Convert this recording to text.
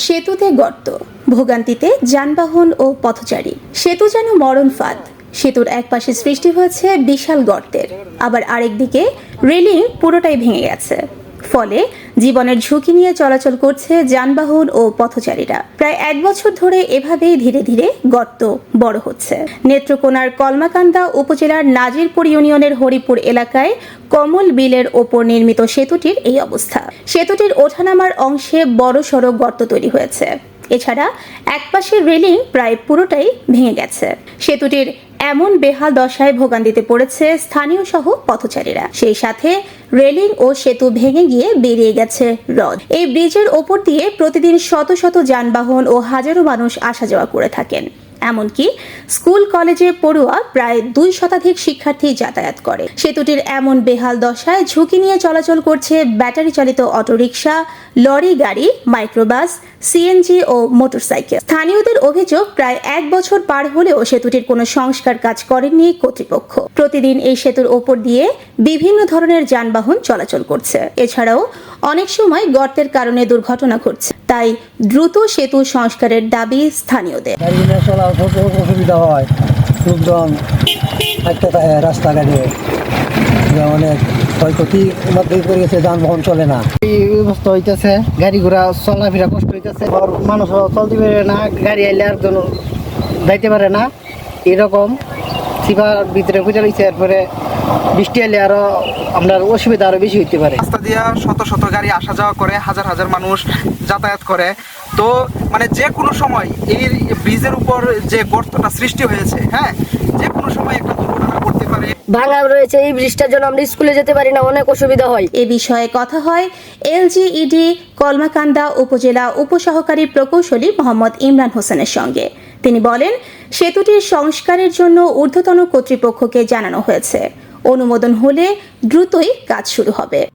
সেতুতে গর্ত, ভোগান্তিতে যানবাহন ও পথচারী। সেতু যেন মরণ ফাঁদ। সেতুর এক পাশে সৃষ্টি হয়েছে বিশাল গর্তের, আবার আরেকদিকে রেলিং পুরোটাই ভেঙে গেছে। ফলে জীবনের ঝুঁকি নিয়ে চলাচল করছে যানবাহন ও পথচারীরা। প্রায় 1 বছর ধরে এভাবেই ধীরে ধীরে গর্ত বড় হচ্ছে। নেত্রকোনার কলমাকান্দা উপজেলার নাজিরপুর ইউনিয়নের হরিপুর এলাকায় কমল বিলের ওপর নির্মিত সেতুটির এই অবস্থা। সেতুটির ওঠানামার অংশে বড় সড়ো গর্ত তৈরি হয়েছে। এছাড়া একপাশের রেলিং প্রায় পুরোটাই ভেঙে গেছে। সেতুটির এমন বেহাল দশায় ভোগান্তিতে পড়েছে স্থানীয় সহ পথচারীরা। সেই সাথে রেলিং ও সেতু ভেঙে গিয়ে বেরিয়ে গেছে রড। এই ব্রিজের ওপর দিয়ে প্রতিদিন শত শত যানবাহন ও হাজারো মানুষ আসা যাওয়া করে থাকেন। এমনকি স্কুল কলেজে পড়ুয়া প্রায় 2 শতাধিক শিক্ষার্থী যাতায়াত করে। সেতুটির এমন বেহাল দশায় ঝুঁকি নিয়ে চলাচল করছে ব্যাটারি চালিত অটোরিকশা, লরি গাড়ি, মাইক্রোবাস, সিএনজি ও মোটরসাইকেল। স্থানীয়দের অভিযোগ, প্রায় 1 বছর পার হলেও সেতুটির কোনো সংস্কার কাজ করেনি কর্তৃপক্ষ। প্রতিদিন এই সেতুর ওপর দিয়ে বিভিন্ন ধরনের যানবাহন চলাচল করছে। এছাড়াও অনেক সময় গর্তের কারণে দুর্ঘটনা ঘটছে। তাই দ্রুত সেতু সংস্কারের দাবি স্থানীয়দের। অসুবিধা হয়, লোকজন রাস্তাঘাটে অনেক ক্ষয়ক্ষতির মধ্যে পড়ে গেছে, যানবাহন চলে না। এই অবস্থা হইতেছে, গাড়ি ঘোড়া চলাফেরা কষ্ট হইতেছে, মানুষ চলতে পারে না, গাড়ি আইলে আর যাইতে পারে না। এরকম সিপার ভিতরে খুঁজে রয়েছে। এরপরে বৃষ্টি এলে আরো আপনার অসুবিধা আরো বেশি হইতে পারে। রাস্তা দিয়ে শত শত গাড়ি আসা যাওয়া করে, হাজার হাজার মানুষ যাতায়াত করে। তো মানে যে কোনো সময় এই ব্রিজের উপর যে গর্তটা সৃষ্টি হয়েছে, হ্যাঁ, যে কোনো সময় একটা দুর্ঘটনা ঘটতে পারে। ভাঙা রয়েছে, এই ব্রিজটার জন্য আমরা স্কুলে যেতে পারি না, অনেক অসুবিধা হয়। এ বিষয়ে কথা হয় এলজিইডি কলমাকান্দা উপজেলা উপসহকারী প্রকৌশলী মোহাম্মদ ইমরান হোসেনের সঙ্গে। তিনি বলেন, সেতুটির সংস্কারের জন্য ঊর্ধ্বতন কর্তৃপক্ষকে জানানো হয়েছে। অনুমোদন হলে দ্রুতই কাজ শুরু হবে।